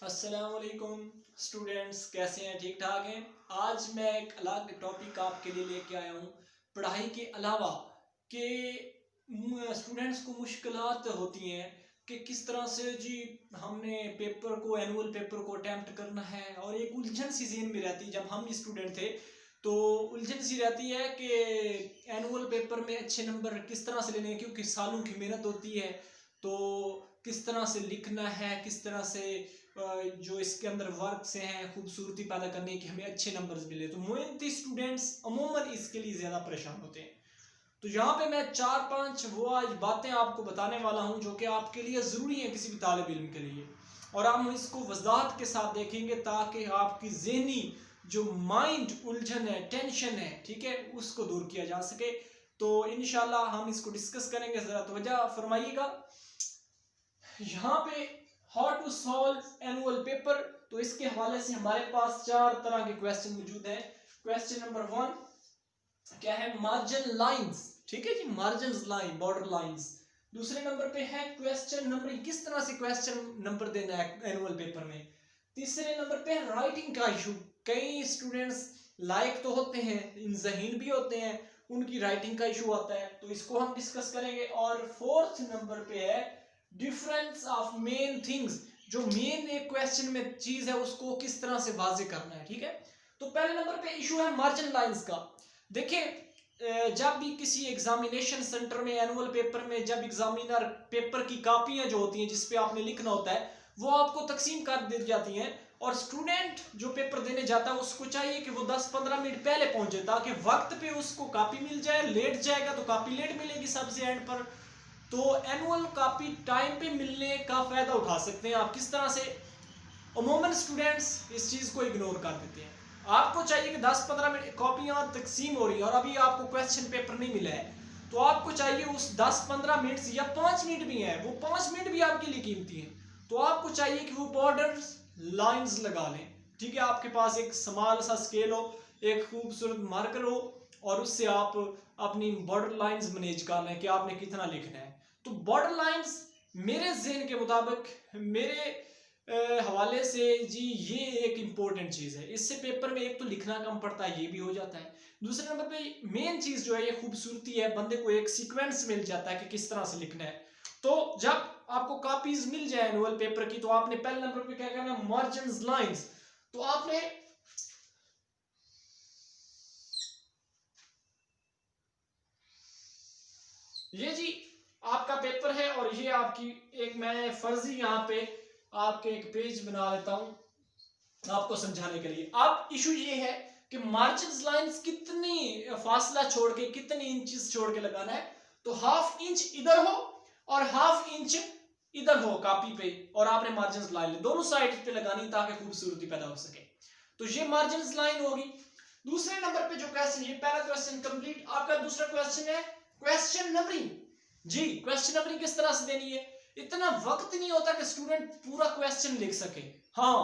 अस्सलाम वालेकुम स्टूडेंट्स, कैसे हैं? ठीक ठाक हैं। आज मैं एक अलग टॉपिक आपके लिए लेके आया हूँ। पढ़ाई के अलावा कि स्टूडेंट्स को मुश्किलात होती हैं कि किस तरह से जी हमने पेपर को एनुअल पेपर को अटेम्प्ट करना है, और एक उलझन सी ज़हन में रहती है। जब हम स्टूडेंट थे तो उलझन सी रहती है कि एनुअल पेपर में अच्छे नंबर किस तरह से लेने हैं, क्योंकि सालों की मेहनत होती है। तो किस तरह से लिखना है, किस तरह से जो इसके अंदर वर्क से हैं खूबसूरती पैदा करने की, हमें अच्छे नंबर्स मिले। तो मेहनती स्टूडेंट्स अमूमन इसके लिए ज़्यादा परेशान होते हैं। तो यहाँ पे मैं 4-5 वो आज बातें आपको बताने वाला हूँ जो कि आपके लिए ज़रूरी है किसी भी तालिब इल्म के लिए, और हम इसको वज़ाहत के साथ देखेंगे ताकि आपकी ज़हनी जो माइंड उलझन है, टेंशन है, ठीक है, उसको दूर किया जा सके। तो इंशाल्लाह हम इसको डिस्कस करेंगे, ज़रा तवज्जो फरमाइएगा। यहाँ पे how to solve annual paper, तो इसके हवाले से हमारे पास 4 तरह के क्वेश्चन मौजूद हैं। क्वेश्चन नंबर 1 क्या है? मार्जिन लाइंस, ठीक है जी, मार्जिन लाइन, बॉर्डर लाइंस। दूसरे नंबर पे है क्वेश्चन नंबरिंग, किस तरह से क्वेश्चन नंबर देना है एनुअल पेपर में। तीसरे नंबर पे है राइटिंग का इशू। कई स्टूडेंट्स लायक तो होते हैं, ज़हीन भी होते हैं, उनकी राइटिंग का इशू आता है, तो इसको हम डिस्कस करेंगे। और फोर्थ नंबर पे है डिफरेंस ऑफ मेन थिंग्स, जो मेन एक क्वेश्चन में चीज है उसको किस तरह से वाजे करना है, ठीक है। तो पहले नंबर पे इशू है मार्जिन लाइंस का। देखिए, जब भी किसी एग्जामिनेशन सेंटर में एनुअल पेपर में जब एग्जामिनर पेपर की कापियां जो होती हैं जिस पे आपने लिखना होता है वो आपको तकसीम कर दी जाती हैं, और स्टूडेंट जो पेपर देने जाता है उसको चाहिए कि वो 10-15 मिनट पहले पहुंचे ताकि वक्त पे उसको कॉपी मिल जाए। लेट जाएगा तो कॉपी लेट मिलेगी सबसे एंड पर। तो एनुअल कॉपी टाइम पे मिलने का फायदा उठा सकते हैं आप। किस तरह से? अमूमन स्टूडेंट्स इस चीज को इग्नोर कर देते हैं। आपको चाहिए कि 10-15 मिनट कॉपियां तकसीम हो रही है और अभी आपको क्वेश्चन पेपर नहीं मिला है, तो आपको चाहिए उस 10-15 मिनट या 5 मिनट भी है, वो 5 मिनट भी आपके लिए कीमती है, तो आपको चाहिए कि वो बॉर्डर लाइंस लगा लें। ठीक है, आपके पास एक स्मॉल सा स्केल हो, एक खूबसूरत मार्कर हो, और उससे आप अपनी बॉर्डर लाइंस मैनेज कर लें कि आपने कितना लिखना है। तो बॉर्डर लाइंस मेरे ज़हन के मुताबिक, मेरे हवाले से जी, ये एक इम्पोर्टेंट चीज़ है। इससे पेपर में एक तो लिखना कम पड़ता है, ये भी हो जाता है। दूसरे नंबर पे मेन चीज़ जो है ये खूबसूरती है, बंदे को एक सीक्वेंस मिल जाता है कि किस तरह से लिखना है। तो जब आपको कॉपीज मिल जाए एनुअल पेपर की, तो आपने पहले नंबर पे क्या करना है? Margin lines. तो आपने ये जी आपका पेपर है, और ये आपकी एक, मैं फर्जी यहाँ पे आपके एक पेज बना लेता हूं आपको समझाने के लिए। अब इशू ये है कि मार्जिन लाइंस कितनी फासला छोड़ के, कितनी इंचेस छोड़ के लगाना है। तो 1/2 इंच इधर हो और 1/2 इंच इधर हो कॉपी पे, और आपने मार्जिन लाइन दोनों साइड पे लगानी ताकि खूबसूरती पैदा हो सके। तो ये मार्जिन लाइन होगी। दूसरे नंबर पे जो क्वेश्चन, ये पहला क्वेश्चन कंप्लीट। आपका दूसरा क्वेश्चन है क्वेश्चन नंबरिंग। जी, क्वेश्चन नंबरिंग किस तरह से देनी है? इतना वक्त नहीं होता कि स्टूडेंट पूरा क्वेश्चन लिख सके। हाँ,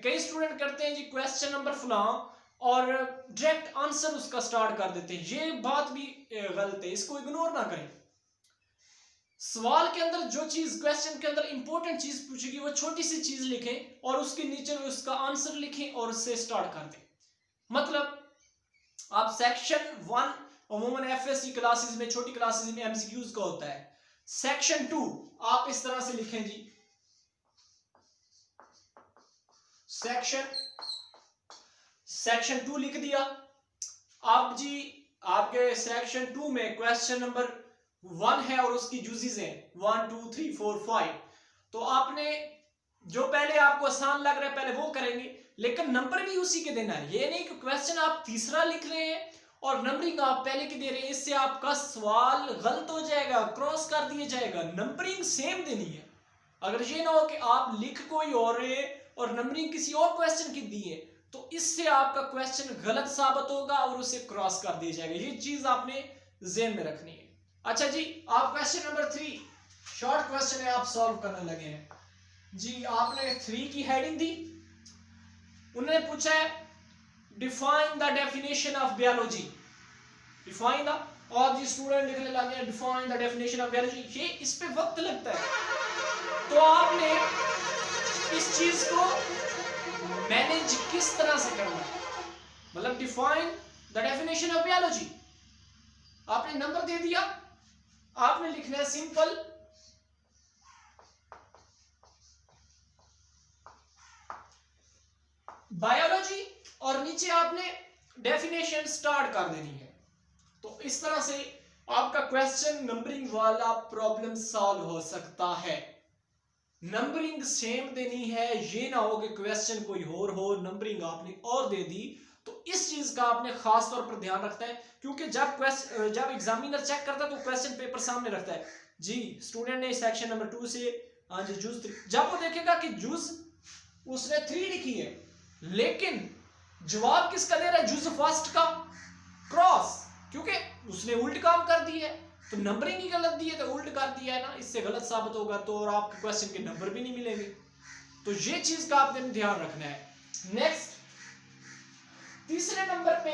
कई स्टूडेंट करते हैं जी क्वेश्चन नंबर फुला और डायरेक्ट आंसर उसका स्टार्ट कर देते हैं। ये बात भी गलत है, इसको इग्नोर ना करें। सवाल के अंदर जो चीज, क्वेश्चन के अंदर इंपॉर्टेंट चीज पूछेगी वो छोटी सी चीज लिखें और उसके नीचे उसका आंसर लिखें और उससे स्टार्ट कर दें। मतलब आप सेक्शन 1 अमूमन एफएससी क्लासेस में, छोटी क्लासेस में एमसीक्यूज का होता है। सेक्शन 2 आप इस तरह से लिखें जी, सेक्शन 2 लिख दिया। अब जी आपके सेक्शन 2 में क्वेश्चन नंबर 1 है और उसकी जूजीज हैं 1 2 3 4 5। तो आपने जो पहले आपको आसान लग रहा है पहले वो करेंगे, लेकिन नंबर भी उसी के देना है। ये नहीं कि क्वेश्चन आप तीसरा लिख रहे हैं और नंबरिंग आप पहले की दे रहे हैं, इससे आपका सवाल गलत हो जाएगा, क्रॉस कर दिया जाएगा। नंबरिंग सेम देनी है। अगर ये ना हो कि आप लिख कोई और रहे और नंबरिंग किसी और क्वेश्चन की दी है, तो इससे आपका क्वेश्चन गलत साबित होगा और उसे क्रॉस कर दिया जाएगा। ये चीज आपने ज़हन में रखनी है। अच्छा जी, आप क्वेश्चन नंबर 3 शॉर्ट क्वेश्चन है, आप सॉल्व करने लगे हैं जी। आपने 3 की हेडिंग दी, उन्होंने पूछा है define the definition of biology. Define the, और जी स्टूडेंट लिखने लगे हैं define the definition of biology. ये इस पे वक्त लगता है, तो आपने इस चीज को मैनेज किस तरह से करना है, मतलब define the definition of biology. आपने नंबर दे दिया, आपने लिखना है सिंपल बायोलॉजी और नीचे आपने डेफिनेशन स्टार्ट कर देनी है। तो इस तरह से आपका क्वेश्चन नंबरिंग वाला प्रॉब्लम सॉल्व हो सकता है। नंबरिंग सेम देनी है, ये ना हो कि क्वेश्चन कोई और हो, नंबरिंग आपने और दे दी। तो इस चीज का आपने खास तौर पर ध्यान रखना है, क्योंकि जब एग्जामिनर चेक करता है तो क्वेश्चन पेपर सामने रखता है जी, स्टूडेंट ने सेक्शन नंबर 2 से हाँ जी जूस 3, जब वो देखेगा कि जूस उसने 3 लिखी है, लेकिन जवाब किसका दे रहा है, जूस फर्स्ट का क्रॉस, क्योंकि उसने उल्ट काम कर दी है, तो नंबरिंग ही गलत दी है तो उल्ट कर दिया है ना, इससे गलत साबित होगा तो और आपके क्वेश्चन के नंबर भी नहीं मिलेंगे। तो ये चीज का आपने ध्यान रखना है। नेक्स्ट तीसरे नंबर पे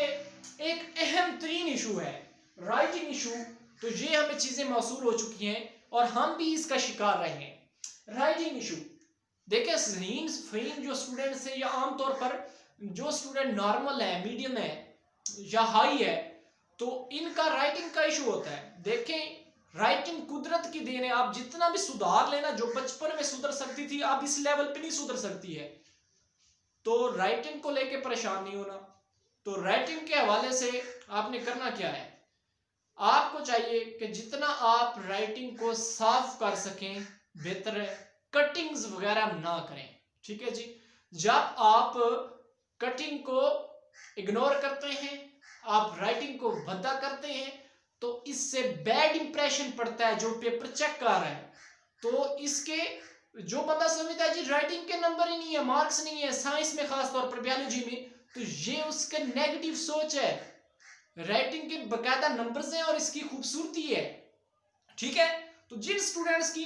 एक अहम तरीन इशू है राइटिंग इशू। तो ये हमें चीजें मौसूल हो चुकी हैं और हम भी इसका शिकार रहे हैं। राइटिंग इशू देखिए, ज़हीन फ़हीम जो स्टूडेंट्स है या आमतौर पर जो स्टूडेंट नॉर्मल है, मीडियम है या हाई है, तो इनका राइटिंग का इशू होता है। देखें राइटिंग कुदरत की देन है, आप जितना भी सुधार लेना, जो बचपन में सुधर सकती थी अब इस लेवल पे नहीं सुधर सकती है। तो राइटिंग को लेके परेशान नहीं होना। तो राइटिंग के हवाले से आपने करना क्या है, आपको चाहिए कि जितना आप राइटिंग को साफ कर सकें बेहतर है, कटिंग्स वगैरह ना करें, ठीक है जी। जब आप कटिंग को इग्नोर करते हैं, आप राइटिंग को भद्दा करते हैं, तो इससे बैड इंप्रेशन पड़ता है जो पेपर चेक कर रहा है। तो इसके जो बंदा समझता है जी राइटिंग के नंबर ही नहीं है, मार्क्स नहीं है, साइंस में खासतौर पर बायोलॉजी में, तो ये उसका नेगेटिव सोच है। राइटिंग के बकायदा नंबर्स हैं और इसकी खूबसूरती है, ठीक है। तो जिन स्टूडेंट्स की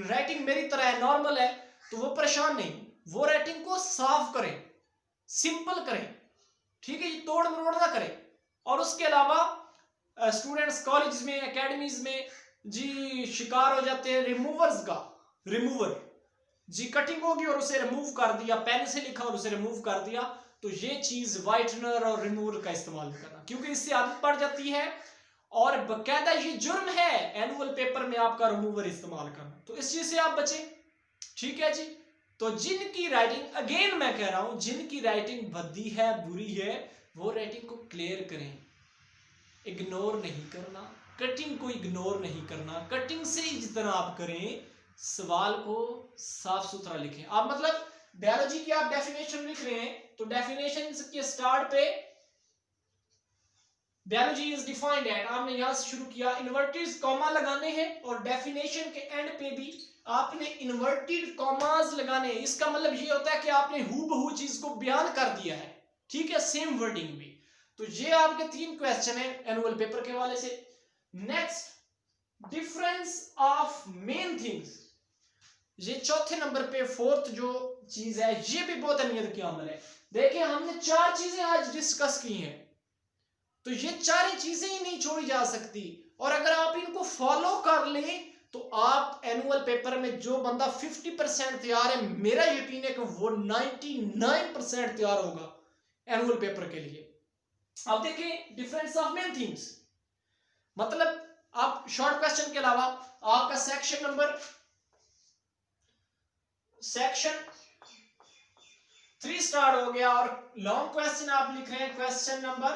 राइटिंग मेरी तरह है, नॉर्मल है, तो वो परेशान नहीं, वो राइटिंग को साफ करें, सिंपल करें, ठीक है, तोड़ मरोड़ ना करें। और उसके अलावा स्टूडेंट्स कॉलेज में एकेडमीज में जी शिकार हो जाते हैं रिमूवर्स का। रिमूवर जी, कटिंग होगी और उसे रिमूव कर दिया, पेन से लिखा और उसे रिमूव कर दिया, तो ये चीज व्हाइटनर और रिमूवर का इस्तेमाल करना, क्योंकि इससे आदत पड़ जाती है और बकायदा ये जुर्म है एनुअल पेपर में आपका रिमूवर इस्तेमाल करना। तो इस चीज से आप बचें, ठीक है जी। तो जिनकी राइटिंग, अगेन मैं कह रहा हूं, जिनकी राइटिंग भद्दी है, बुरी है, वो राइटिंग को क्लियर करें, इग्नोर नहीं करना, कटिंग को इग्नोर नहीं करना। कटिंग से जितना आप करें, सवाल को साफ सुथरा लिखें। आप मतलब बायोलॉजी की आप डेफिनेशन लिख रहे हैं, तो डेफिनेशन के स्टार्ट पे बायोलॉजी इज डिफाइंड एट, आपने यहां से शुरू किया, इन्वर्टेड कॉमा लगाने हैं और डेफिनेशन के एंड पे भी आपने इन्वर्टेड कॉमास लगाने हैं। इसका मतलब ये होता है कि आपने हूबहू चीज को बयान कर दिया है, ठीक है, सेम वर्डिंग में। तो ये आपके 3 क्वेश्चन है एनुअल पेपर के हवाले से। Next, difference of main things, ये चौथे नंबर पे फोर्थ जो चीज है, ये भी बहुत अहमियत की अमल है। देखिए हमने 4 चीजें आज डिस्कस की हैं, तो ये 4 चीजें ही नहीं छोड़ी जा सकती, और अगर आप इनको फॉलो कर लें तो आप एनुअल पेपर में जो बंदा 50% तैयार है, मेरा यकीन है कि वो 99% तैयार होगा एनुअल पेपर के लिए। अब देखिए डिफरेंस ऑफ मेन थिंग्स, मतलब आप शॉर्ट क्वेश्चन के अलावा आपका सेक्शन 3 स्टार्ट हो गया और लॉन्ग क्वेश्चन आप लिख रहे हैं क्वेश्चन नंबर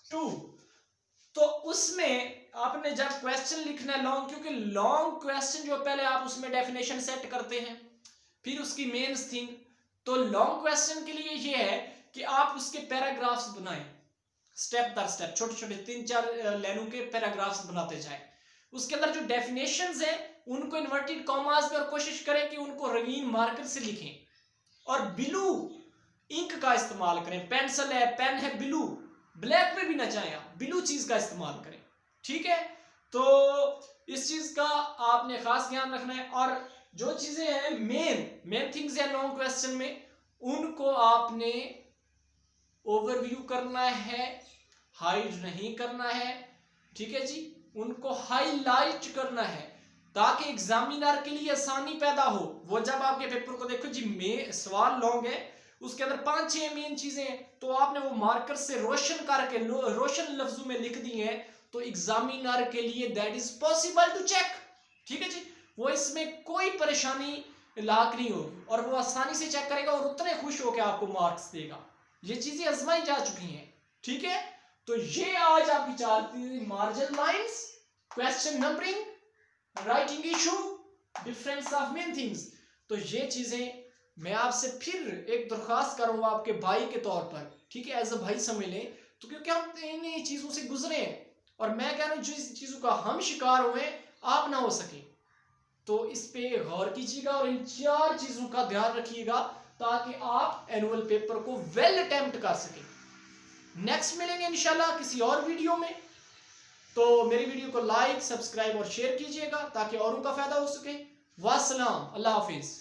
2। तो उसमें आपने जब क्वेश्चन लिखना है लॉन्ग, क्योंकि लॉन्ग क्वेश्चन जो पहले आप उसमें डेफिनेशन सेट करते हैं, फिर उसकी मेंस थिंग। तो लॉन्ग क्वेश्चन के लिए ये है कि आप उसके पैराग्राफ्स बनाएं, स्टेप दर स्टेप, छोटे छोटे 3-4 लाइनों के पैराग्राफ्स बनाते जाएं। उसके अंदर जो डेफिनेशंस हैं उनको इन्वर्टेड कॉमास में, और कोशिश करें कि उनको रंगीन मार्कर से लिखें, और ब्लू इंक का इस्तेमाल करें। पेंसिल है, पेन है, ब्लू, ब्लैक में भी ना चाहें, आप ब्लू चीज का इस्तेमाल करें, ठीक है। तो इस चीज का आपने खास ध्यान रखना है। और जो चीजें हैं मेन थिंग्स है लॉन्ग क्वेश्चन में, उनको आपने ओवरव्यू करना है, हाइड नहीं करना है, ठीक है जी, उनको हाईलाइट करना है। ताकि एग्जामिनर के लिए आसानी पैदा हो। वो जब आपके पेपर को देखो जी में सवाल लॉन्ग है, उसके अंदर 5-6 मेन चीजें हैं, तो आपने वो मार्कर से रोशन करके रोशन लफ्जों में लिख दी है, तो एग्जामिनर के लिए that is possible to check. ठीक है जी, वो इसमें कोई परेशानी लाक नहीं होगी और वो आसानी से चेक करेगा और उतने खुश होकर आपको मार्क्स देगा। ये चीजें आजमाई जा चुकी हैं। ठीक है, तो ये आज आपकी चार margin lines, question numbering, writing issue, difference of main things. तो ये चीजें मैं आपसे फिर एक दरख्वास्त करूंगा आपके भाई के तौर पर, ठीक है, एज अ भाई समझ लें, तो क्योंकि हम इन चीजों से गुजरे हैं और मैं कह रहा हूं जो इस चीजों का हम शिकार हुए आप ना हो सके, तो इस पे गौर कीजिएगा और इन 4 चीजों का ध्यान रखिएगा ताकि आप एनुअल पेपर को वेल अटेम्प्ट कर सकें। नेक्स्ट मिलेंगे इंशाल्लाह किसी और वीडियो में, तो मेरी वीडियो को लाइक, सब्सक्राइब और शेयर कीजिएगा ताकि औरों का फायदा हो सके। वास्सलाम, अल्लाह हाफिज।